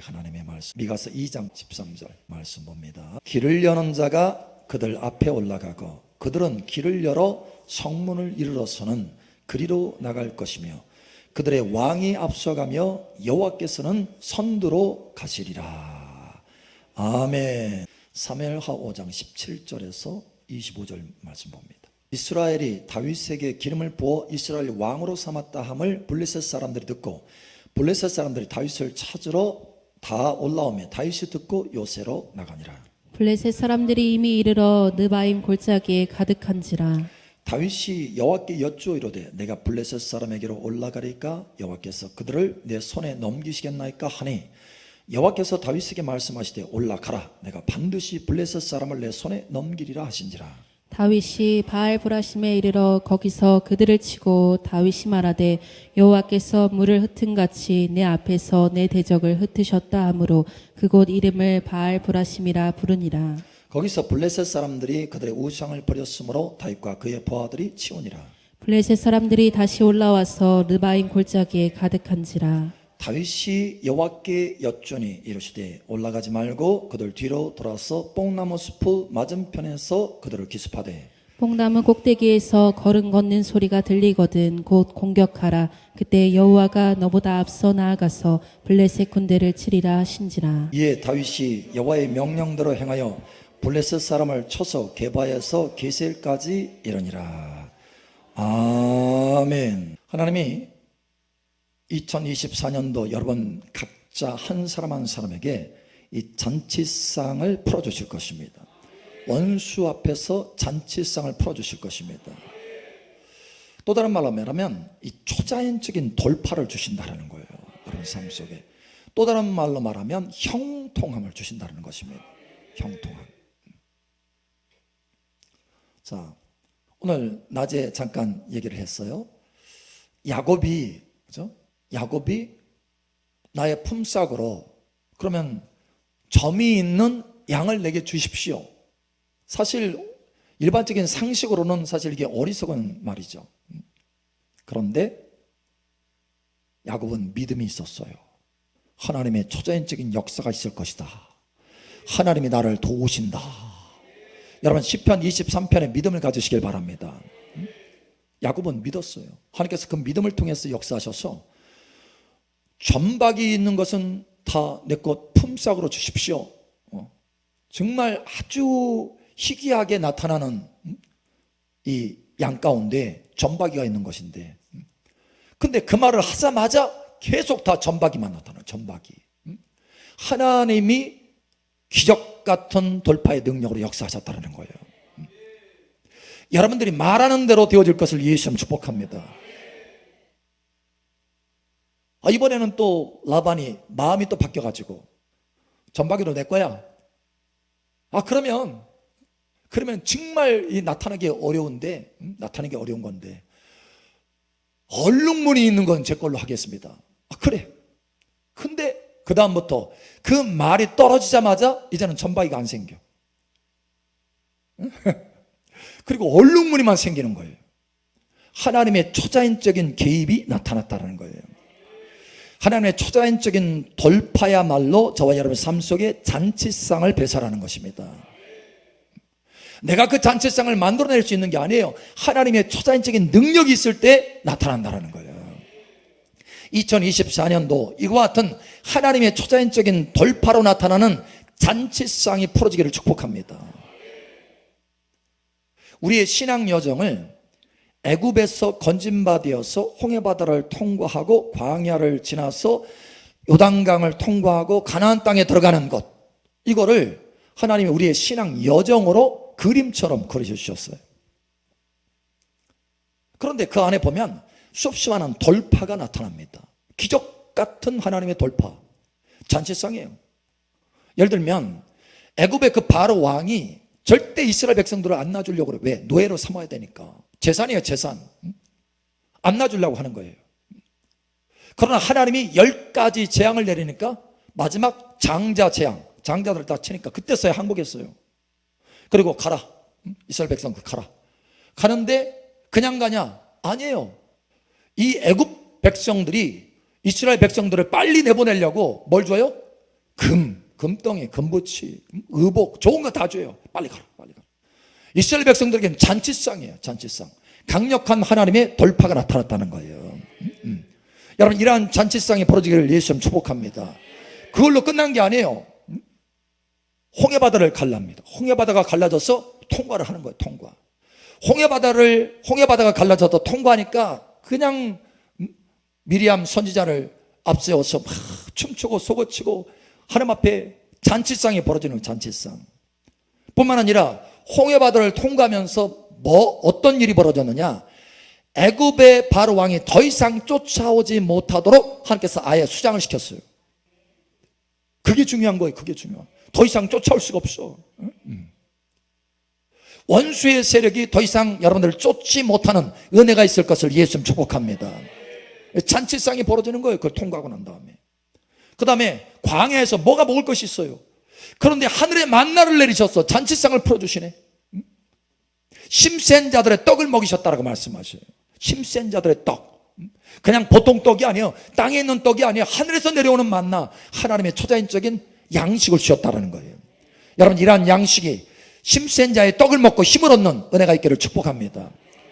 하나님의 말씀, 미가서 2장 13절 말씀 봅니다. 길을 여는 자가 그들 앞에 올라가고 그들은 길을 열어 성문을 이르러서는 그리로 나갈 것이며 그들의 왕이 앞서가며 여호와께서는 선두로 가시리라. 아멘. 사무엘하 5장 17절에서 25절 말씀 봅니다. 이스라엘이 다윗에게 기름을 부어 이스라엘 왕으로 삼았다 함을 블레셋 사람들이 듣고 블레셋 사람들이 다윗을 찾으러 다 올라오며 다윗이 듣고 요새로 나가니라. 블레셋 사람들이 이미 이르러 느바임 골짜기에 가득한지라. 다윗이 여호와께 여쭈이로되 내가 블레셋 사람에게로 올라가리까 여호와께서 그들을 내 손에 넘기시겠나이까 하니 여호와께서 다윗에게 말씀하시되 올라가라 내가 반드시 블레셋 사람을 내 손에 넘기리라 하신지라. 다윗이 바알브라심에 이르러 거기서 그들을 치고 다윗이 말하되 여호와께서 물을 흩은같이 내 앞에서 내 대적을 흩으셨다 하므로 그곳 이름을 바알브라심이라 부르니라. 거기서 블레셋 사람들이 그들의 우상을 버렸으므로 다윗과 그의 부하들이 치우니라. 블레셋 사람들이 다시 올라와서 느바임 골짜기에 가득한지라. 다윗이 여호와께 여쭈니 이르시되 올라가지 말고 그들 뒤로 돌아서 뽕나무 숲 맞은편에서 그들을 기습하되 뽕나무 꼭대기에서 걸음 걷는 소리가 들리거든 곧 공격하라. 그때 여호와가 너보다 앞서 나아가서 블레셋 군대를 치리라 하신지라. 이에 다윗이 여호와의 명령대로 행하여 블레셋 사람을 쳐서 게바에서 게셀까지 이르니라. 아멘. 하나님이 2024년도 여러분 각자 한 사람 한 사람에게 이 잔치상을 풀어주실 것입니다. 원수 앞에서 잔치상을 풀어주실 것입니다. 또 다른 말로 말하면 이 초자연적인 돌파를 주신다는 거예요. 여러분 삶 속에. 또 다른 말로 말하면 형통함을 주신다는 것입니다. 형통함. 자, 오늘 낮에 잠깐 얘기를 했어요. 야곱이, 그죠? 야곱이 나의 품삯으로 그러면 점이 있는 양을 내게 주십시오. 사실 일반적인 상식으로는 사실 이게 어리석은 말이죠. 그런데 야곱은 믿음이 있었어요. 하나님의 초자연적인 역사가 있을 것이다. 하나님이 나를 도우신다. 여러분 시편 23편에 믿음을 가지시길 바랍니다. 야곱은 믿었어요. 하나님께서 그 믿음을 통해서 역사하셔서 점박이 있는 것은 다 내 것 품삯으로 주십시오. 정말 아주 희귀하게 나타나는 이 양 가운데 점박이가 있는 것인데 근데 그 말을 하자마자 계속 다 점박이만 나타나요. 점박이. 하나님이 기적 같은 돌파의 능력으로 역사하셨다는 거예요. 여러분들이 말하는 대로 되어질 것을 예수님 축복합니다. 이번에는 또 라반이 마음이 또 바뀌어가지고 점박이도 내 거야. 그러면 정말 이 나타나기 어려운데 나타나기 어려운 건데 얼룩무늬 있는 건 제 걸로 하겠습니다. 그래. 근데 그 다음부터 그 말이 떨어지자마자 이제는 점박이가 안 생겨. 그리고 얼룩무늬만 생기는 거예요. 하나님의 초자연적인 개입이 나타났다는 거예요. 하나님의 초자연적인 돌파야말로 저와 여러분의 삶 속에 잔치상을 배설하는 것입니다. 내가 그 잔치상을 만들어낼 수 있는 게 아니에요. 하나님의 초자연적인 능력이 있을 때 나타난다는 거예요. 2024년도 이와 같은 하나님의 초자연적인 돌파로 나타나는 잔치상이 풀어지기를 축복합니다. 우리의 신앙 여정을 애굽에서 건진바되어서 홍해바다를 통과하고 광야를 지나서 요단강을 통과하고 가나안 땅에 들어가는 것, 이거를 하나님이 우리의 신앙 여정으로 그림처럼 그려주셨어요. 그런데 그 안에 보면 수없이 많은 돌파가 나타납니다. 기적 같은 하나님의 돌파, 잔치상이에요. 예를 들면 애굽의 그 바로 왕이 절대 이스라엘 백성들을 안 놔주려고 그래요. 왜? 노예로 삼아야 되니까. 재산이에요, 재산. 안 놔주려고 하는 거예요. 그러나 하나님이 10가지 재앙을 내리니까 마지막 장자 재앙, 장자들을 다 치니까 그때서야 항복했어요. 그리고 가라, 이스라엘 백성 가라. 가는데 그냥 가냐? 아니에요. 이 애굽 백성들이 이스라엘 백성들을 빨리 내보내려고 뭘 줘요? 금덩이, 금붙이, 의복, 좋은 거 다 줘요. 빨리 가라, 빨리 가라. 이스라엘 백성들에게는 잔치상이에요, 잔치상. 강력한 하나님의 돌파가 나타났다는 거예요. 여러분, 이러한 잔치상이 벌어지기를 예수님 축복합니다. 그걸로 끝난 게 아니에요. 홍해바다를 갈랍니다. 홍해바다가 갈라져서 통과를 하는 거예요, 통과. 홍해바다가 갈라져서 통과하니까 그냥 미리암 선지자를 앞세워서 막 춤추고 소고치고 하나님 앞에 잔치상이 벌어지는 거예요, 잔치상. 뿐만 아니라 홍해바다를 통과하면서 어떤 일이 벌어졌느냐? 애굽의 바로 왕이 더 이상 쫓아오지 못하도록 하나님께서 아예 수장을 시켰어요. 그게 중요한 거예요. 그게 중요한. 더 이상 쫓아올 수가 없어. 원수의 세력이 더 이상 여러분들을 쫓지 못하는 은혜가 있을 것을 예수님 축복합니다. 잔치상이 벌어지는 거예요. 그걸 통과하고 난 다음에. 그 다음에 광야에서 뭐가 먹을 것이 있어요. 그런데 하늘에 만나를 내리셔서 잔치상을 풀어주시네. 힘센 자들의 떡을 먹이셨다라고 말씀하셔요. 힘센 자들의 떡. 그냥 보통 떡이 아니에요. 땅에 있는 떡이 아니에요. 하늘에서 내려오는 만나, 하나님의 초자연적인 양식을 주셨다는 거예요. 여러분, 이러한 양식이 힘센 자의 떡을 먹고 힘을 얻는 은혜가 있기를 축복합니다.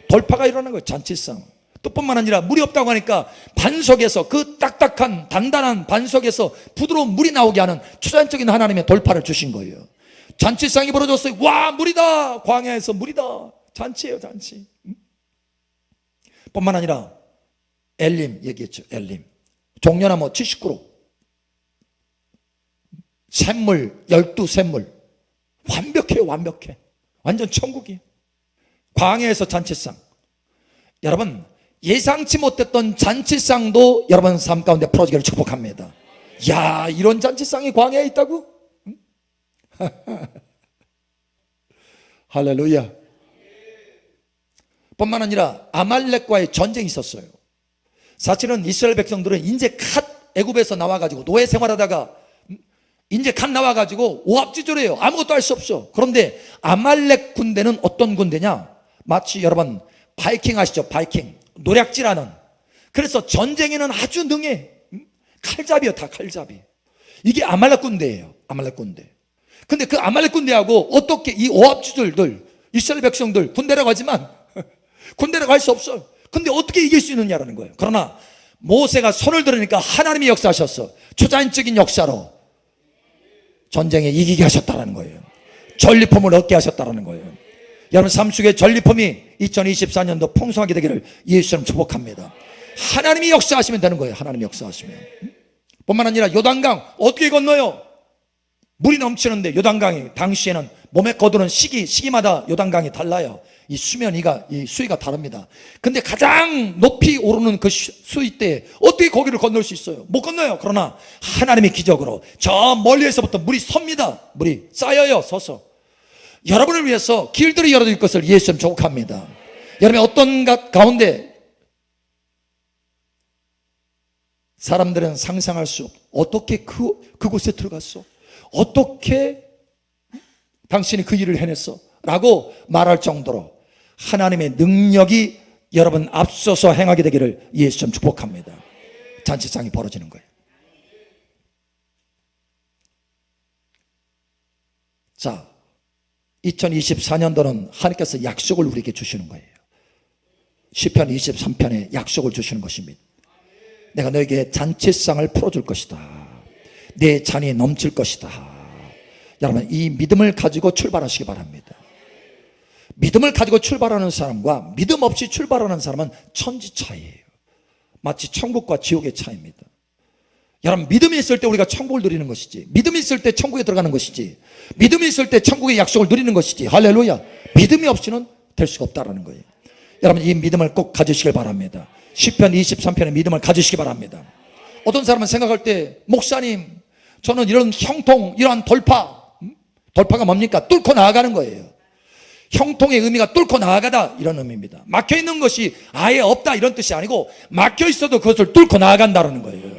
돌파가 일어나는 거예요, 잔치상. 또 뿐만 아니라 물이 없다고 하니까 반석에서, 그 딱딱한 단단한 반석에서 부드러운 물이 나오게 하는 초자연적인 하나님의 돌파를 주신 거예요. 잔치상이 벌어졌어요. 와, 물이다. 광야에서 물이다. 잔치예요, 잔치. 뿐만 아니라 엘림 얘기했죠. 엘림. 종려나무 70그루, 샘물 12샘물. 완벽해요, 완벽해. 완전 천국이에요. 광야에서 잔치상. 여러분, 예상치 못했던 잔치상도 여러분 삶 가운데 풀어지기를 축복합니다. 야, 이런 잔치상이 광야에 있다고? 할렐루야. 뿐만 아니라 아말렉과의 전쟁이 있었어요. 사실은 이스라엘 백성들은 이제 갓 애굽에서 나와가지고 노예 생활하다가 이제 갓 나와가지고 오합지졸해요. 아무것도 할 수 없어. 그런데 아말렉 군대는 어떤 군대냐? 마치 여러분 바이킹 아시죠? 바이킹. 노략질하는. 그래서 전쟁에는 아주 능해. 칼잡이요, 다 칼잡이. 이게 아말렉 군대예요. 아말렉 군대. 근데 그 아말렉 군대하고 어떻게 이 오합지졸들, 이스라엘 백성들 군대라고 하지만 군대라고 할 수 없어요. 근데 어떻게 이길 수 있느냐라는 거예요. 그러나 모세가 손을 들으니까 하나님이 역사하셨어. 초자연적인 역사로 전쟁에 이기게 하셨다는 거예요. 전리품을 얻게 하셨다는 거예요. 여러분 삶 속에 전리품이 2024년도 풍성하게 되기를 예수님 축복합니다. 하나님이 역사하시면 되는 거예요. 하나님이 역사하시면. 뿐만 아니라 요단강 어떻게 건너요? 물이 넘치는데 요단강이 당시에는 몸에 거두는 시기마다 요단강이 달라요. 이 수위가 다릅니다. 근데 가장 높이 오르는 그 수위 때 어떻게 거기를 건널 수 있어요? 못 건너요. 그러나 하나님의 기적으로 저 멀리에서부터 물이 섭니다. 물이 쌓여요. 서서 여러분을 위해서 길들이 열어줄 것을 예수님 축복합니다. 여러분의 어떤 가운데 사람들은 상상할 수 없. 어떻게 그곳에 들어갔어? 어떻게 당신이 그 일을 해냈어? 라고 말할 정도로 하나님의 능력이 여러분 앞서서 행하게 되기를 예수님 축복합니다. 잔치상이 벌어지는 거예요. 자, 2024년도는 하나님께서 약속을 우리에게 주시는 거예요. 시편 23편에 약속을 주시는 것입니다. 내가 너에게 잔치상을 풀어줄 것이다. 내 잔이 넘칠 것이다. 여러분 이 믿음을 가지고 출발하시기 바랍니다. 믿음을 가지고 출발하는 사람과 믿음 없이 출발하는 사람은 천지 차이예요. 마치 천국과 지옥의 차이입니다. 여러분 믿음이 있을 때 우리가 천국을 누리는 것이지, 믿음이 있을 때 천국에 들어가는 것이지, 믿음이 있을 때 천국의 약속을 누리는 것이지. 할렐루야. 믿음이 없이는 될 수가 없다는 거예요. 여러분 이 믿음을 꼭 가지시길 바랍니다. 시편 23편의 믿음을 가지시기 바랍니다. 어떤 사람은 생각할 때 목사님 저는 이런 형통, 이러한 돌파가 뭡니까? 뚫고 나아가는 거예요. 형통의 의미가 뚫고 나아가다 이런 의미입니다. 막혀있는 것이 아예 없다 이런 뜻이 아니고 막혀있어도 그것을 뚫고 나아간다는 거예요.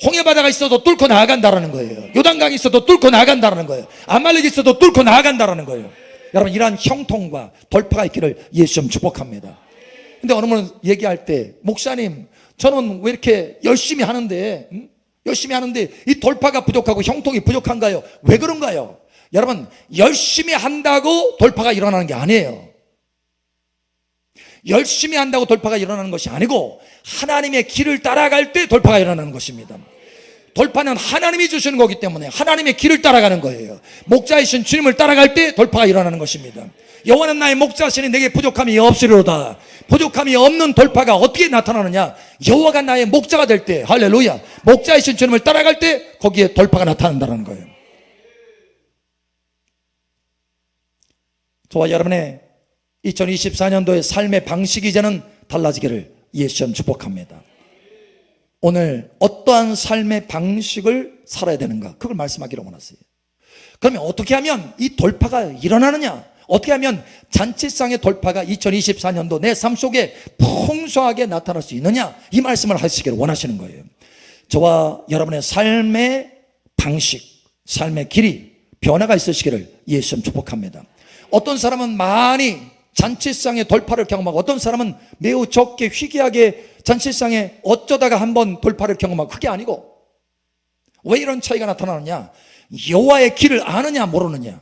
홍해바다가 있어도 뚫고 나아간다는 거예요. 요단강이 있어도 뚫고 나아간다는 거예요. 아말렉이 있어도 뚫고 나아간다는 거예요. 여러분 이러한 형통과 돌파가 있기를 예수님 축복합니다. 근데 어느 분은 얘기할 때 목사님 저는 왜 이렇게 열심히 하는데 열심히 하는데 이 돌파가 부족하고 형통이 부족한가요? 왜 그런가요? 여러분, 열심히 한다고 돌파가 일어나는 게 아니에요. 열심히 한다고 돌파가 일어나는 것이 아니고 하나님의 길을 따라갈 때 돌파가 일어나는 것입니다. 돌파는 하나님이 주시는 거기 때문에 하나님의 길을 따라가는 거예요. 목자이신 주님을 따라갈 때 돌파가 일어나는 것입니다. 여호와는 나의 목자시니 내게 부족함이 없으리로다. 부족함이 없는 돌파가 어떻게 나타나느냐? 여호와가 나의 목자가 될 때, 할렐루야, 목자이신 주님을 따라갈 때 거기에 돌파가 나타난다는 거예요. 저와 여러분의 2024년도의 삶의 방식이 이제는 달라지기를 예수님 축복합니다. 오늘 어떠한 삶의 방식을 살아야 되는가, 그걸 말씀하기로 원하세요. 그러면 어떻게 하면 이 돌파가 일어나느냐? 어떻게 하면 잔치상의 돌파가 2024년도 내 삶 속에 풍성하게 나타날 수 있느냐? 이 말씀을 하시기를 원하시는 거예요. 저와 여러분의 삶의 방식, 삶의 길이 변화가 있으시기를 예수님 축복합니다. 어떤 사람은 많이 잔치상의 돌파를 경험하고 어떤 사람은 매우 적게 희귀하게 잔치상에 어쩌다가 한번 돌파를 경험하고, 그게 아니고 왜 이런 차이가 나타나느냐? 여호와의 길을 아느냐 모르느냐,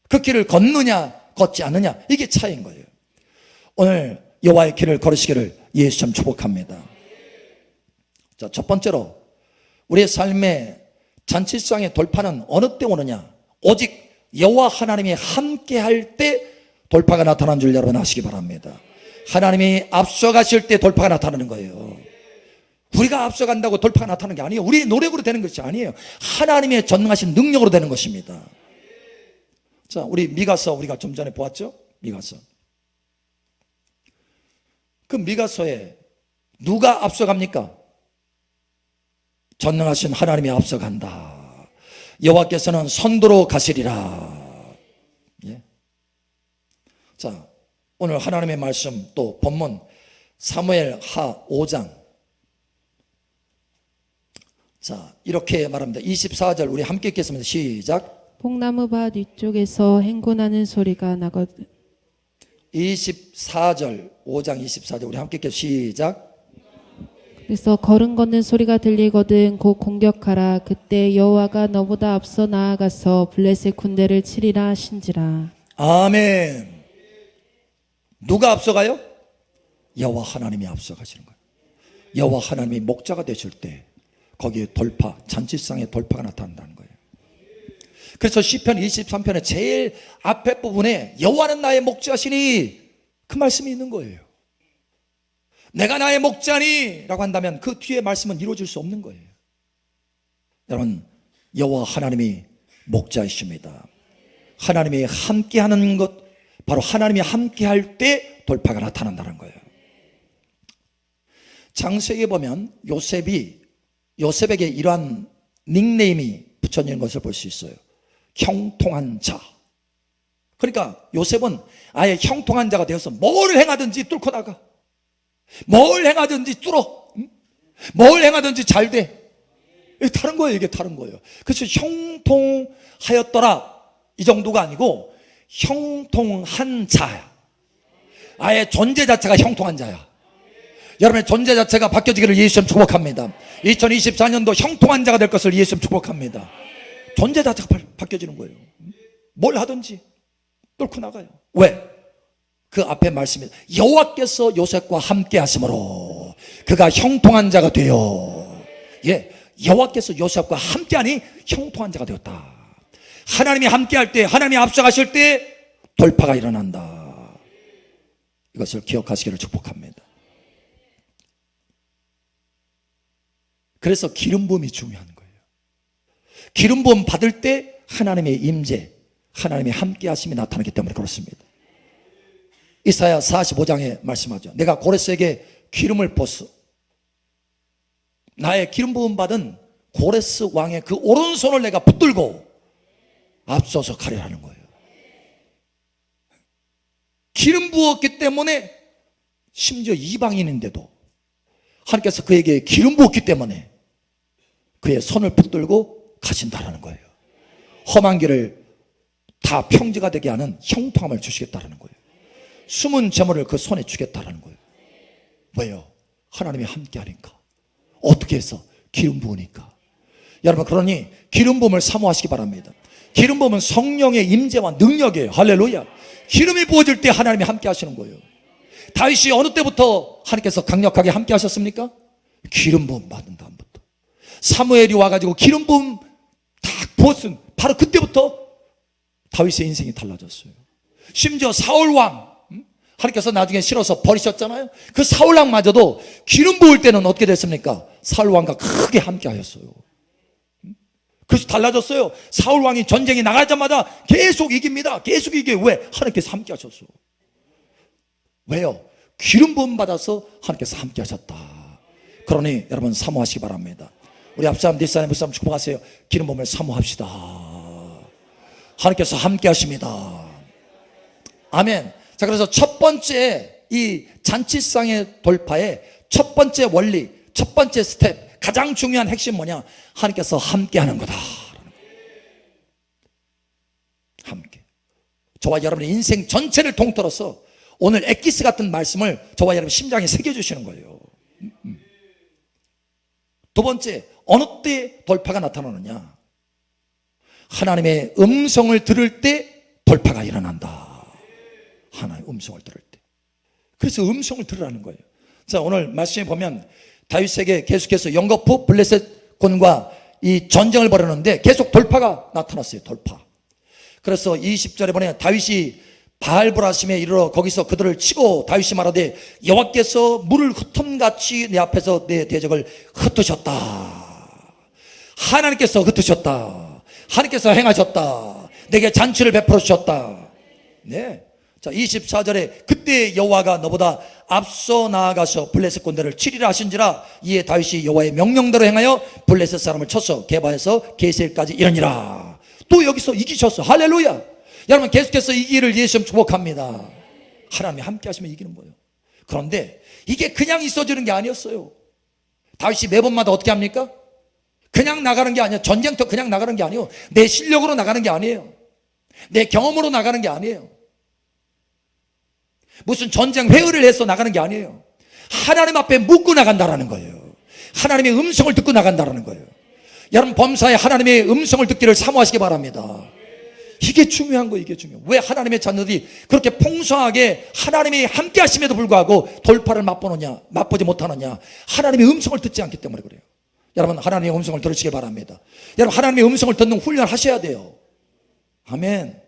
그 길을 걷느냐 걷지 않느냐, 이게 차이인 거예요. 오늘 여호와의 길을 걸으시기를 예수님 축복합니다. 자, 첫 번째로 우리의 삶의 잔치상의 돌파는 어느 때 오느냐? 오직 여호와 하나님이 함께 할 때 돌파가 나타나는 줄 여러분 아시기 바랍니다. 하나님이 앞서가실 때 돌파가 나타나는 거예요. 우리가 앞서간다고 돌파가 나타나는 게 아니에요. 우리의 노력으로 되는 것이 아니에요. 하나님의 전능하신 능력으로 되는 것입니다. 자, 우리 미가서 우리가 좀 전에 보았죠? 미가서. 그 미가서에 누가 앞서갑니까? 전능하신 하나님이 앞서간다. 여호와께서는 선두로 가시리라. 예. 자, 오늘 하나님의 말씀 또 본문 사무엘 하 5장. 자, 이렇게 말합니다. 24절 우리 함께 읽겠습니다. 시작. 뽕나무밭 위쪽에서 행군하는 소리가 나거든. 24절 5장 24절 우리 함께 읽겠습니다. 시작. 그래서 걸음 걷는 소리가 들리거든 곧 공격하라. 그때 여호와가 너보다 앞서 나아가서 블레셋 군대를 치리라 하신지라. 아멘. 누가 앞서가요? 여호와 하나님이 앞서가시는 거예요. 여호와 하나님이 목자가 되실 때 거기에 돌파, 잔치상의 돌파가 나타난다는 거예요. 그래서 시편 23편의 제일 앞에 부분에 여호와는 나의 목자시니 그 말씀이 있는 거예요. 내가 나의 목자니 라고 한다면 그 뒤에 말씀은 이루어질 수 없는 거예요. 여러분, 여호와 하나님이 목자이십니다. 하나님이 함께하는 것, 바로 하나님이 함께할 때 돌파가 나타난다는 거예요. 창세기에 보면 요셉에게 이러한 닉네임이 붙여지는 것을 볼 수 있어요. 형통한 자. 그러니까 요셉은 아예 형통한 자가 되어서 뭘 행하든지 뚫고 나가. 뭘 행하든지 뚫어. 뭘 행하든지 잘 돼. 이게 다른 거예요. 이게 다른 거예요. 그래서 형통하였더라 이 정도가 아니고 형통한 자야. 아예 존재 자체가 형통한 자야. 여러분의 존재 자체가 바뀌어지기를 예수님 축복합니다. 2024년도 형통한 자가 될 것을 예수님 축복합니다. 존재 자체가 바뀌어지는 거예요. 뭘 하든지 뚫고 나가요. 왜? 그 앞에 말씀이 여호와께서 요셉과 함께 하심으로 그가 형통한 자가 되어. 예, 여호와께서 요셉과 함께하니 형통한 자가 되었다. 하나님이 함께할 때, 하나님이 앞서가실 때 돌파가 일어난다. 이것을 기억하시기를 축복합니다. 그래서 기름 부음이 중요한 거예요. 기름 부음 받을 때 하나님의 임재, 하나님의 함께 하심이 나타나기 때문에 그렇습니다. 이사야 45장에 말씀하죠. 내가 고레스에게 기름을 부었어. 나의 기름 부음 받은 고레스 왕의 그 오른손을 내가 붙들고 앞서서 가리라는 거예요. 기름 부었기 때문에 심지어 이방인인데도 하나님께서 그에게 기름 부었기 때문에 그의 손을 붙들고 가신다라는 거예요. 험한 길을 다 평지가 되게 하는 형통함을 주시겠다라는 거예요. 숨은 재물을 그 손에 주겠다라는 거예요. 왜요? 하나님이 함께 하니까. 어떻게 해서? 기름 부으니까. 여러분, 그러니 기름 부음을 사모하시기 바랍니다. 기름 부음은 성령의 임재와 능력이에요. 할렐루야. 기름이 부어질 때 하나님이 함께 하시는 거예요. 다윗이 어느 때부터 하나님께서 강력하게 함께 하셨습니까? 기름 부음 받은 다음부터. 사무엘이 와가지고 기름 부음 딱 부었은 바로 그때부터 다윗의 인생이 달라졌어요. 심지어 사울왕, 하나님께서 나중에 싫어서 버리셨잖아요. 그 사울왕마저도 기름 부을 때는 어떻게 됐습니까? 사울왕과 크게 함께 하였어요. 그래서 달라졌어요. 사울왕이 전쟁에 나가자마자 계속 이깁니다. 계속 이겨요. 왜? 하나님께서 함께 하셨어요. 왜요? 기름 부음 받아서 하나님께서 함께 하셨다. 그러니 여러분 사모하시기 바랍니다. 우리 앞사람, 뒷사람, 윗사람 축복하세요. 기름 부음을 사모합시다. 하나님께서 함께 하십니다. 아멘. 자, 그래서 첫 번째 이 잔치상의 돌파의 첫 번째 원리, 첫 번째 스텝, 가장 중요한 핵심 뭐냐? 하나님께서 함께 하는 거다. 함께. 저와 여러분의 인생 전체를 통틀어서 오늘 엑기스 같은 말씀을 저와 여러분 심장에 새겨주시는 거예요. 두 번째, 어느 때 돌파가 나타나느냐? 하나님의 음성을 들을 때 돌파가 일어난다. 하나님의 음성을 들을 때. 그래서 음성을 들으라는 거예요. 자, 오늘 말씀에 보면 다윗에게 계속해서 영거푸 블레셋군과 이 전쟁을 벌였는데 계속 돌파가 나타났어요. 돌파. 그래서 20절에 보면 다윗이 바알브라심에 이르러 거기서 그들을 치고 다윗이 말하되 여호와께서 물을 흩음같이 내 앞에서 내 대적을 흩으셨다. 하나님께서 흩으셨다. 하나님께서 행하셨다. 내게 잔치를 베풀어 주셨다. 네. 자, 24절에 그때 여호와가 너보다 앞서 나아가서 블레셋 군대를 치리라 하신지라 이에 다윗이 여호와의 명령대로 행하여 블레셋 사람을 쳐서 게바에서 게셀까지 이르니라. 또 여기서 이기셨어. 할렐루야. 여러분 계속해서 이기를 예수님 축복합니다. 하나님이 함께 하시면 이기는 거예요. 그런데 이게 그냥 있어지는 게 아니었어요. 다윗이 매번마다 어떻게 합니까? 그냥 나가는 게 아니에요. 전쟁터 그냥 나가는 게 아니에요. 내 실력으로 나가는 게 아니에요. 내 경험으로 나가는 게 아니에요. 무슨 전쟁 회의를 해서 나가는 게 아니에요. 하나님 앞에 묻고 나간다라는 거예요. 하나님의 음성을 듣고 나간다라는 거예요. 여러분 범사에 하나님의 음성을 듣기를 사모하시기 바랍니다. 이게 중요한 거예요. 이게 중요해요. 왜 하나님의 자녀들이 그렇게 풍성하게 하나님이 함께 하심에도 불구하고 돌파를 맛보지 못하느냐? 하나님의 음성을 듣지 않기 때문에 그래요. 여러분 하나님의 음성을 들으시기 바랍니다. 여러분 하나님의 음성을 듣는 훈련을 하셔야 돼요. 아멘.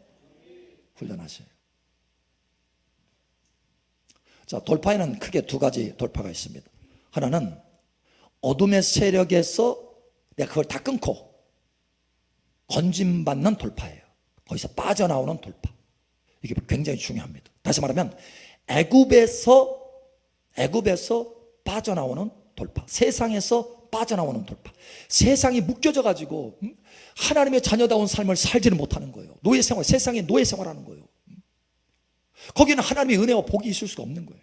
훈련하세요. 자, 돌파에는 크게 두 가지 돌파가 있습니다. 하나는 어둠의 세력에서 내가 그걸 다 끊고 건짐받는 돌파예요. 거기서 빠져나오는 돌파. 이게 굉장히 중요합니다. 다시 말하면 애굽에서 빠져나오는 돌파. 세상에서 빠져나오는 돌파. 세상이 묶여져 가지고 하나님의 자녀다운 삶을 살지는 못하는 거예요. 노예생활, 세상의 노예생활하는 거예요. 거기는 하나님의 은혜와 복이 있을 수가 없는 거예요.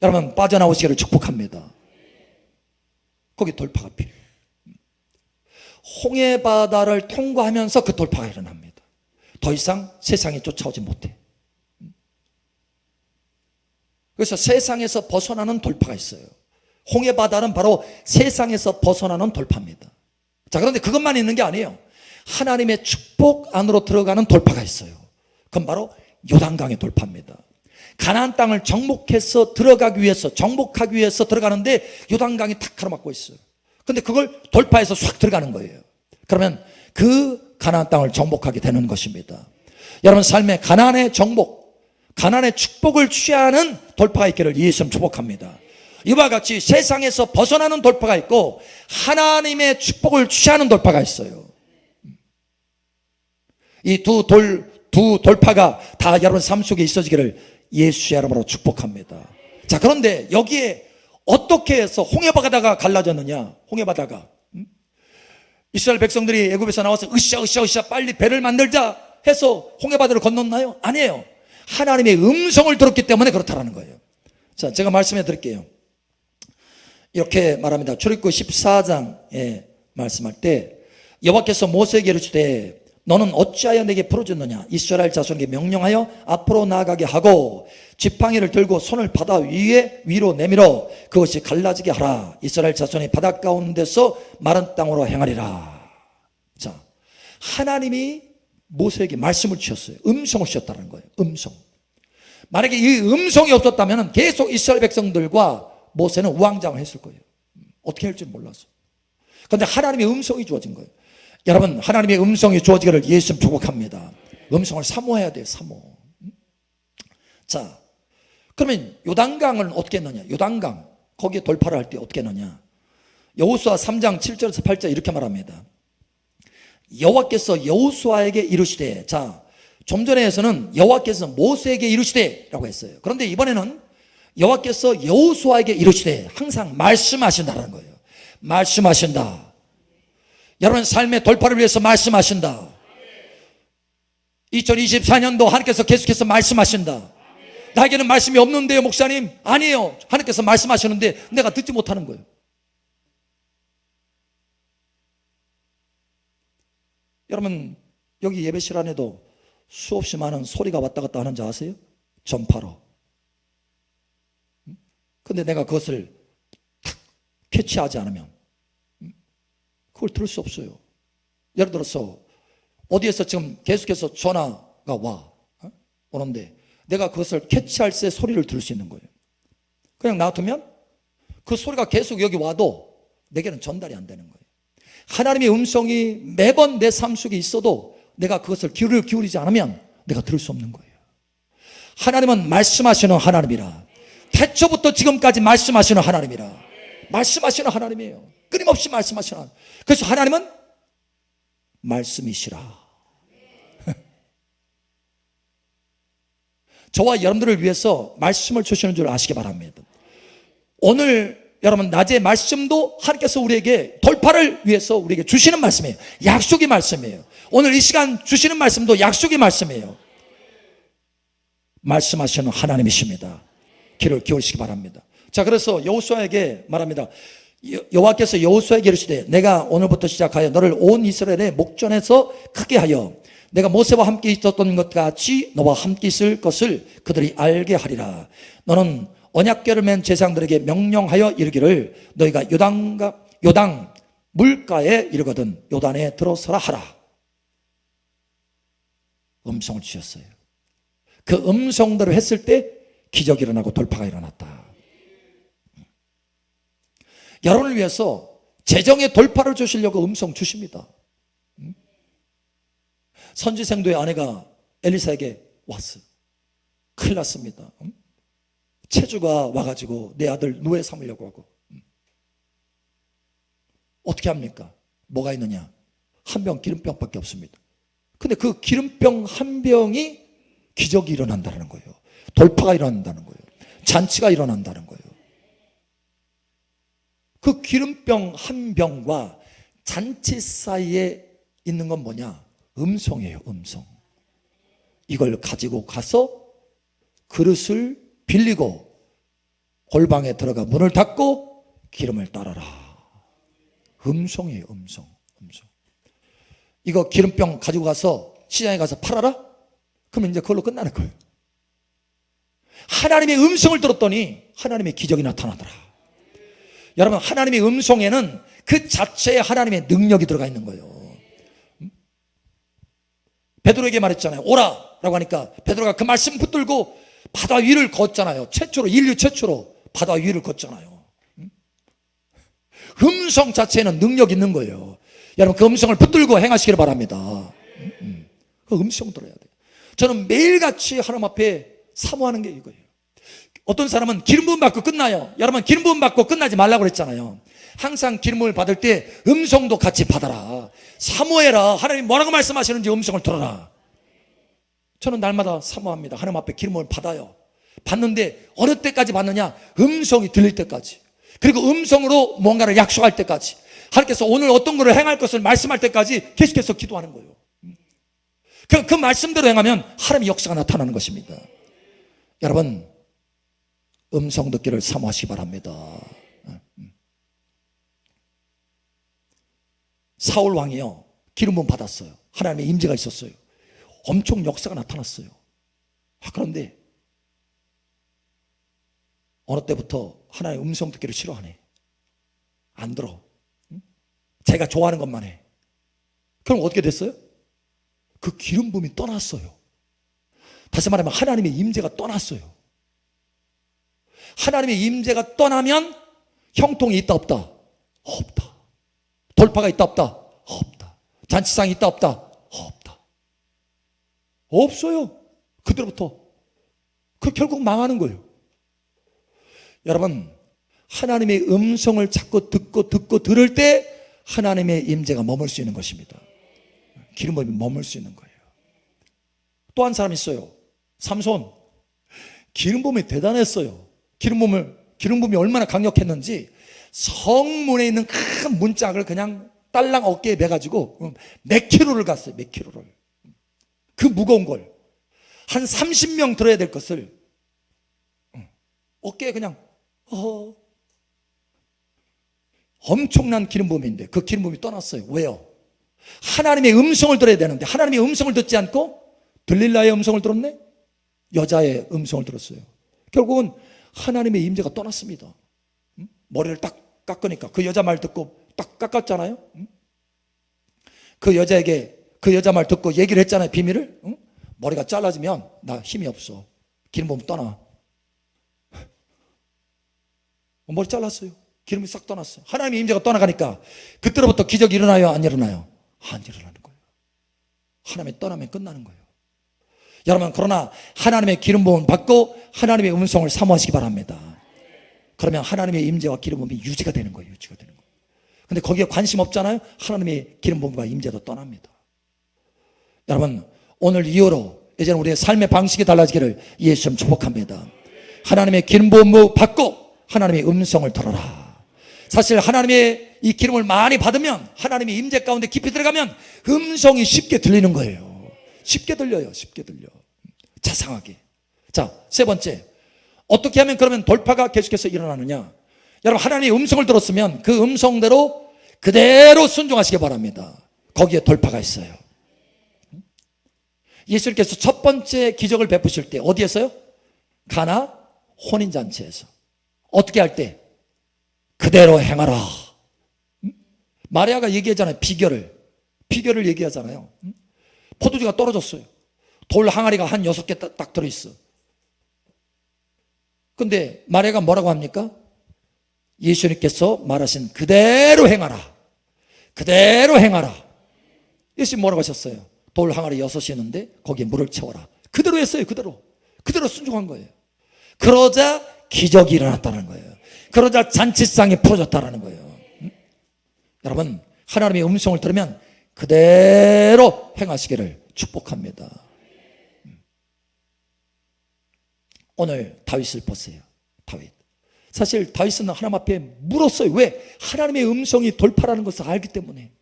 여러분 빠져나오시기를 축복합니다. 거기 돌파가 필요해요. 홍해바다를 통과하면서 그 돌파가 일어납니다. 더 이상 세상에 쫓아오지 못해. 그래서 세상에서 벗어나는 돌파가 있어요. 홍해바다는 바로 세상에서 벗어나는 돌파입니다. 자, 그런데 그것만 있는 게 아니에요. 하나님의 축복 안으로 들어가는 돌파가 있어요. 그건 바로 요단강의 돌파입니다. 가나안 땅을 정복해서 들어가기 위해서, 정복하기 위해서 들어가는데 요단강이 탁 가로막고 있어요. 근데 그걸 돌파해서 싹 들어가는 거예요. 그러면 그 가나안 땅을 정복하게 되는 것입니다. 여러분 삶에 가나안의 정복, 가나안의 축복을 취하는 돌파가 있기를 예수님 축복합니다. 이와 같이 세상에서 벗어나는 돌파가 있고 하나님의 축복을 취하는 돌파가 있어요. 이 두 돌파가 다 여러분 삶 속에 있어지기를 예수의 이름으로 축복합니다. 자, 그런데 여기에 어떻게 해서 홍해바다가 갈라졌느냐? 홍해바다가 이스라엘 백성들이 애굽에서 나와서 으쌰 빨리 배를 만들자 해서 홍해바다를 건넜나요? 아니에요. 하나님의 음성을 들었기 때문에 그렇다라는 거예요. 자, 제가 말씀해 드릴게요. 이렇게 말합니다. 출애굽기 14장에 말씀할 때 여호와께서 모세에게 이르시되 너는 어찌하여 내게 부르짖느냐? 이스라엘 자손에게 명령하여 앞으로 나아가게 하고 지팡이를 들고 손을 바다 위로 내밀어 그것이 갈라지게 하라. 이스라엘 자손이 바다 가운데서 마른 땅으로 행하리라. 자, 하나님이 모세에게 말씀을 주셨어요. 음성을 주셨다는 거예요. 음성. 만약에 이 음성이 없었다면 계속 이스라엘 백성들과 모세는 우왕좌왕을 했을 거예요. 어떻게 할지 몰랐어. 그런데 하나님의 음성이 주어진 거예요. 여러분, 하나님의 음성이 주어지기를 예수님 축복합니다. 음성을 사모해야 돼요. 사모. 자, 그러면 요단강을 어떻게 했느냐? 요단강 거기에 돌파를 할 때 어떻게 했느냐? 여호수아 3장 7절에서 8절 이렇게 말합니다. 여호와께서 여호수아에게 이르시되, 자, 좀 전에서는 여호와께서 모세에게 이르시되 라고 했어요. 그런데 이번에는 여호와께서 여호수아에게 이르시되, 항상 말씀하신다는 거예요. 말씀하신다. 여러분 삶의 돌파를 위해서 말씀하신다. 2024년도 하나님께서 계속해서 말씀하신다. 나에게는 말씀이 없는데요 목사님. 아니에요, 하나님께서 말씀하시는데 내가 듣지 못하는 거예요. 여러분, 여기 예배실 안에도 수없이 많은 소리가 왔다 갔다 하는지 아세요? 전파로. 근데 내가 그것을 탁 캐치하지 않으면 그걸 들을 수 없어요. 예를 들어서 어디에서 지금 계속해서 전화가 오는데 내가 그것을 캐치할 때 소리를 들을 수 있는 거예요. 그냥 놔두면 그 소리가 계속 여기 와도 내게는 전달이 안 되는 거예요. 하나님의 음성이 매번 내 삶 속에 있어도 내가 그것을 귀를 기울이지 않으면 내가 들을 수 없는 거예요. 하나님은 말씀하시는 하나님이라. 태초부터 지금까지 말씀하시는 하나님이라. 말씀하시는 하나님이에요. 끊임없이 말씀하시는 하나님. 그래서 하나님은 말씀이시라. 저와 여러분들을 위해서 말씀을 주시는 줄 아시기 바랍니다. 오늘 여러분 낮에 말씀도 하나님께서 우리에게 돌파를 위해서 우리에게 주시는 말씀이에요. 약속의 말씀이에요. 오늘 이 시간 주시는 말씀도 약속의 말씀이에요. 말씀하시는 하나님이십니다. 귀를 기울이시기 바랍니다. 자, 그래서 여호수아에게 말합니다. 여호와께서 여호수아에게 이르시되, 내가 오늘부터 시작하여 너를 온 이스라엘의 목전에서 크게 하여 내가 모세와 함께 있었던 것 같이 너와 함께 있을 것을 그들이 알게 하리라. 너는 언약궤를 맨 제사장들에게 명령하여 이르기를, 너희가 요단 물가에 이르거든 요단에 들어서라 하라. 음성을 주셨어요. 그 음성대로 했을 때 기적이 일어나고 돌파가 일어났다. 여러분을 위해서 재정의 돌파를 주시려고 음성 주십니다. 선지생도의 아내가 엘리사에게 왔어요. 큰일 났습니다. 체주가 와가지고 내 아들 노예 삼으려고 하고. 어떻게 합니까? 뭐가 있느냐? 한 병 기름병밖에 없습니다. 근데 그 기름병 한 병이 기적이 일어난다는 거예요. 돌파가 일어난다는 거예요. 잔치가 일어난다는 거예요. 그 기름병 한 병과 잔치 사이에 있는 건 뭐냐? 음성이에요. 음성. 이걸 가지고 가서 그릇을 빌리고 골방에 들어가 문을 닫고 기름을 따라라. 음성이에요. 음성. 이거 기름병 가지고 가서 시장에 가서 팔아라? 그러면 이제 그걸로 끝나는 거예요. 하나님의 음성을 들었더니 하나님의 기적이 나타나더라. 여러분, 하나님의 음성에는 그 자체에 하나님의 능력이 들어가 있는 거예요. 베드로에게 말했잖아요. 오라 라고 하니까 베드로가 그 말씀 붙들고 바다 위를 걷잖아요. 인류 최초로 바다 위를 걷잖아요. 음성 자체에는 능력이 있는 거예요. 여러분, 그 음성을 붙들고 행하시기를 바랍니다. 그 음성 들어야 돼요. 저는 매일같이 하나님 앞에 사모하는 게 이거예요. 어떤 사람은 기름 부음 받고 끝나요. 여러분, 기름 부음 받고 끝나지 말라고 그랬잖아요. 항상 기름을 받을 때 음성도 같이 받아라. 사모해라. 하나님 뭐라고 말씀하시는지 음성을 들어라. 저는 날마다 사모합니다. 하나님 앞에 기름을 받아요. 받는데 어느 때까지 받느냐? 음성이 들릴 때까지. 그리고 음성으로 뭔가를 약속할 때까지. 하나님께서 오늘 어떤 것을 행할 것을 말씀할 때까지 계속해서 기도하는 거예요. 그 말씀대로 행하면 하나님의 역사가 나타나는 것입니다. 여러분, 음성 듣기를 사모하시기 바랍니다. 사울 왕이요, 기름 부음 받았어요. 하나님의 임재가 있었어요. 엄청 역사가 나타났어요. 그런데 어느 때부터 하나님의 음성 듣기를 싫어하네. 안 들어. 자기가 좋아하는 것만 해. 그럼 어떻게 됐어요? 그 기름 부음이 떠났어요. 다시 말하면 하나님의 임재가 떠났어요. 하나님의 임재가 떠나면 형통이 있다 없다? 없다. 돌파가 있다 없다? 없다. 잔치상이 있다 없다? 없다. 없어요. 그때부터. 그 결국 망하는 거예요. 여러분, 하나님의 음성을 자꾸 듣고 들을 때 하나님의 임재가 머물 수 있는 것입니다. 기름 부음이 머물 수 있는 거예요. 또 한 사람 있어요. 삼손. 기름 부음이 대단했어요. 기름 부음이 얼마나 강력했는지 성문에 있는 큰 문짝을 그냥 딸랑 어깨에 매가지고 몇 킬로를 갔어요. 몇 킬로를. 그 무거운 걸 한 30명 들어야 될 것을 어깨에 그냥 엄청난 기름 부음인데 그 기름 부음이 떠났어요. 왜요? 하나님의 음성을 들어야 되는데 하나님의 음성을 듣지 않고 들릴라의 음성을 들었네? 여자의 음성을 들었어요. 결국은 하나님의 임재가 떠났습니다. 머리를 딱 깎으니까 그 여자 말 듣고 딱 깎았잖아요. 그 여자에게 그 여자 말 듣고 얘기를 했잖아요. 비밀을. 머리가 잘라지면 나 힘이 없어. 기름 부음 떠나. 머리 잘랐어요. 기름이 싹 떠났어요. 하나님의 임재가 떠나가니까 그때로부터 기적이 일어나요? 안 일어나요? 안 일어나는 거예요. 하나님이 떠나면 끝나는 거예요. 여러분, 그러나 하나님의 기름 부음 받고 하나님의 음성을 사모하시기 바랍니다. 그러면 하나님의 임재와 기름 부음이 유지가 되는 거예요. 유지가 되는 거예요. 근데 거기에 관심 없잖아요. 하나님의 기름 부음과 임재도 떠납니다. 여러분, 오늘 이후로 이제는 우리의 삶의 방식이 달라지기를 예수님 축복합니다. 하나님의 기름 부음 받고 하나님의 음성을 들어라. 사실 하나님의 이 기름을 많이 받으면 하나님의 임재 가운데 깊이 들어가면 음성이 쉽게 들리는 거예요. 쉽게 들려요. 쉽게 들려. 자상하게. 자, 세 번째. 어떻게 하면 그러면 돌파가 계속해서 일어나느냐? 여러분, 하나님의 음성을 들었으면 그 음성대로 그대로 순종하시기 바랍니다. 거기에 돌파가 있어요. 예수님께서 첫 번째 기적을 베푸실 때 어디에서요? 가나 혼인잔치에서. 어떻게 할 때? 그대로 행하라. 마리아가 얘기하잖아요. 비결을 얘기하잖아요. 포도주가 떨어졌어요. 돌 항아리가 한 6개 딱 들어있어. 근데 마리아가 뭐라고 합니까? 예수님께서 말하신 그대로 행하라. 그대로 행하라. 예수님 뭐라고 하셨어요? 돌 항아리 6이 있는데 거기에 물을 채워라. 그대로 했어요. 그대로 순종한 거예요. 그러자 기적이 일어났다는 거예요. 그러자 잔치상이 풀어졌다는 거예요. 여러분, 하나님의 음성을 들으면 그대로 행하시기를 축복합니다. 오늘 다윗을 보세요. 다윗. 사실 다윗은 하나님 앞에 물었어요. 왜? 하나님의 음성이 돌파라는 것을 알기 때문에.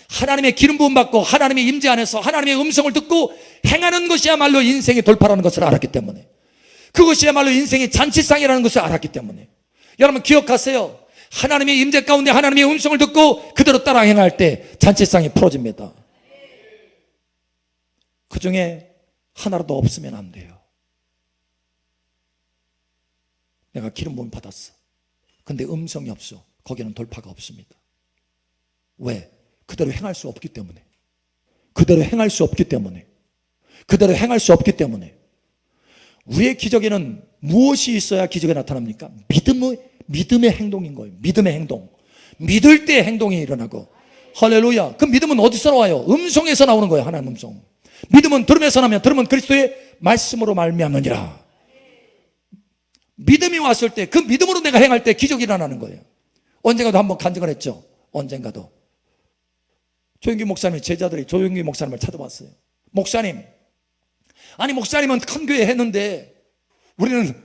하나님의 기름 부음 받고 하나님의 임재 안에서 하나님의 음성을 듣고 행하는 것이야말로 인생의 돌파라는 것을 알았기 때문에. 그것이야말로 인생의 잔치상이라는 것을 알았기 때문에. 여러분 기억하세요. 하나님의 임재 가운데 하나님의 음성을 듣고 그대로 따라 행할 때 잔치상이 풀어집니다. 그 중에 하나라도 없으면 안 돼요. 내가 기름 부음 받았어. 근데 음성이 없어. 거기는 돌파가 없습니다. 왜? 그대로 행할 수 없기 때문에. 그대로 행할 수 없기 때문에. 그대로 행할 수 없기 때문에. 우리의 기적에는 무엇이 있어야 기적이 나타납니까? 믿음의 행동인 거예요. 믿음의 행동. 믿을 때 행동이 일어나고. 할렐루야. 그 믿음은 어디서 나와요? 음성에서 나오는 거예요. 하나님 음성. 믿음은 들음에서 나면 들음은 그리스도의 말씀으로 말미암느니라. 믿음이 왔을 때 그 믿음으로 내가 행할 때 기적이 일어나는 거예요. 언젠가도 한번 간증을 했죠. 언젠가도 조용기 목사님의 제자들이 조용기 목사님을 찾아봤어요. 목사님, 아니 목사님은 큰 교회 했는데 우리는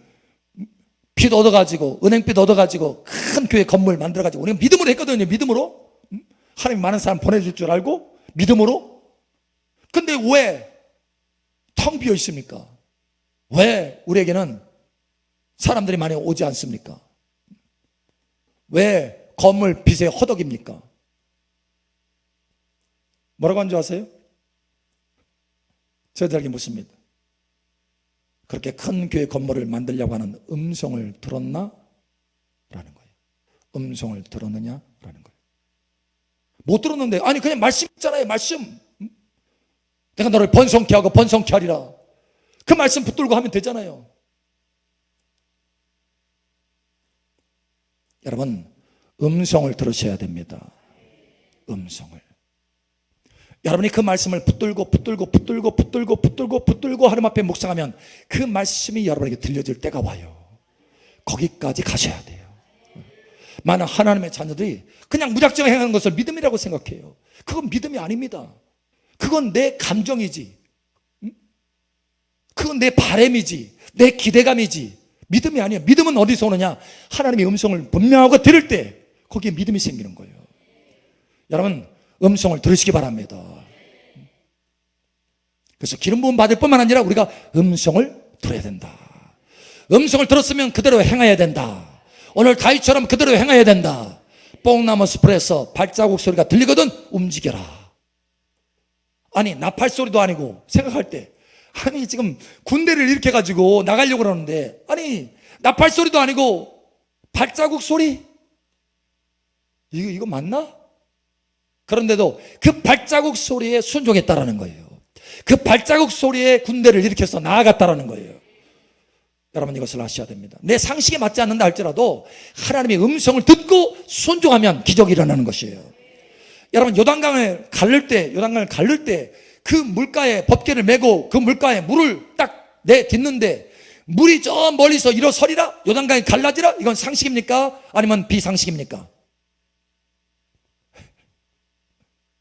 빚 얻어가지고 은행빚 얻어가지고 큰 교회 건물 만들어가지고 우리는 믿음으로 했거든요. 믿음으로. 하나님 많은 사람 보내줄 줄 알고 믿음으로. 근데 왜 텅 비어 있습니까? 왜 우리에게는 사람들이 많이 오지 않습니까? 왜 건물 빚에 허덕입니까? 뭐라고 한 줄 아세요? 저희들에게 묻습니다. 그렇게 큰 교회 건물을 만들려고 하는 음성을 들었나? 라는 거예요. 음성을 들었느냐? 라는 거예요. 못 들었는데, 아니 그냥 말씀 있잖아요. 말씀. 내가 너를 번성케 하고 번성케 하리라. 그 말씀 붙들고 하면 되잖아요. 여러분, 음성을 들으셔야 됩니다. 음성을. 여러분이 그 말씀을 붙들고 하나님 앞에 묵상하면 그 말씀이 여러분에게 들려질 때가 와요. 거기까지 가셔야 돼요. 많은 하나님의 자녀들이 그냥 무작정 행하는 것을 믿음이라고 생각해요. 그건 믿음이 아닙니다. 그건 내 감정이지, 그건 내 바람이지, 내 기대감이지, 믿음이 아니에요. 믿음은 어디서 오느냐? 하나님의 음성을 분명하고 들을 때 거기에 믿음이 생기는 거예요. 여러분, 음성을 들으시기 바랍니다. 그래서 기름 부음 받을 뿐만 아니라 우리가 음성을 들어야 된다. 음성을 들었으면 그대로 행해야 된다. 오늘 다윗처럼 그대로 행해야 된다. 뽕나무 숲에서 발자국 소리가 들리거든 움직여라. 아니 나팔 소리도 아니고 생각할 때, 아니 지금 군대를 이렇게 가지고 나가려고 그러는데, 아니 나팔 소리도 아니고 발자국 소리? 이거 맞나? 그런데도 그 발자국 소리에 순종했다라는 거예요. 그 발자국 소리에 군대를 일으켜서 나아갔다라는 거예요. 여러분, 이것을 아셔야 됩니다. 내 상식에 맞지 않는다 할지라도 하나님의 음성을 듣고 순종하면 기적이 일어나는 것이에요. 여러분, 요단강을 가를 때 그 물가에 법궤를 메고 그 물가에 물을 딱 내딛는데 물이 저 멀리서 일어서리라, 요단강이 갈라지라, 이건 상식입니까? 아니면 비상식입니까?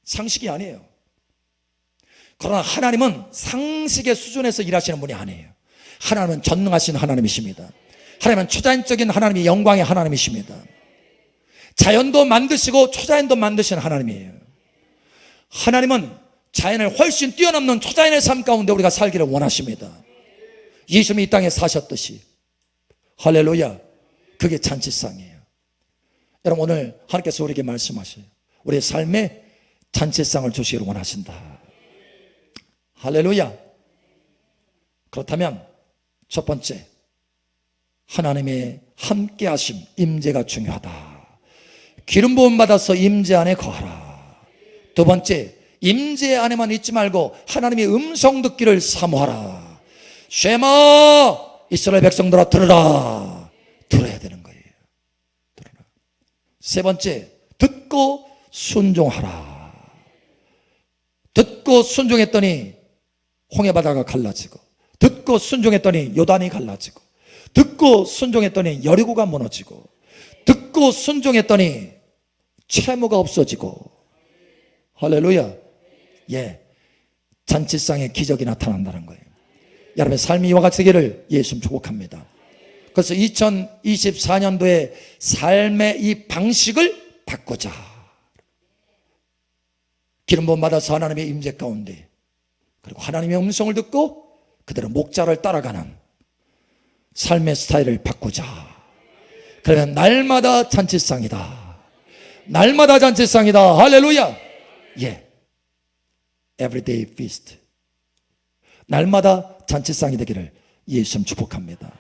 상식이 아니에요. 그러나 하나님은 상식의 수준에서 일하시는 분이 아니에요. 하나님은 전능하신 하나님이십니다. 하나님은 초자연적인 하나님이 영광의 하나님이십니다. 자연도 만드시고 초자연도 만드시는 하나님이에요. 하나님은 자연을 훨씬 뛰어넘는 초자연의 삶 가운데 우리가 살기를 원하십니다. 예수님이 이 땅에 사셨듯이. 할렐루야. 그게 잔치상이에요. 여러분, 오늘 하나님께서 우리에게 말씀하셔요. 우리의 삶에 잔치상을 주시기를 원하신다. 할렐루야. 그렇다면 첫 번째, 하나님의 함께하심, 임재가 중요하다. 기름 부음 받아서 임재 안에 거하라. 두 번째, 임재 안에만 있지 말고 하나님의 음성 듣기를 사모하라. 쉐마, 이스라엘 백성들아 들으라. 들어야 되는 거예요. 들으라. 세 번째, 듣고 순종하라. 듣고 순종했더니 홍해바다가 갈라지고, 듣고 순종했더니 요단이 갈라지고, 듣고 순종했더니 여리고가 무너지고, 듣고 순종했더니 채무가 없어지고. 할렐루야. 예, 잔치상에 기적이 나타난다는 거예요. 여러분의 삶이 이와 같이 되기를 예수님 축복합니다. 그래서 2024년도에 삶의 이 방식을 바꾸자. 기름 부음 받아서 하나님의 임재 가운데, 그리고 하나님의 음성을 듣고 그대로 목자를 따라가는 삶의 스타일을 바꾸자. 그러면 날마다 잔치상이다. 날마다 잔치상이다. 할렐루야. 예, everyday feast. 날마다 잔치상이 되기를 예수님 축복합니다.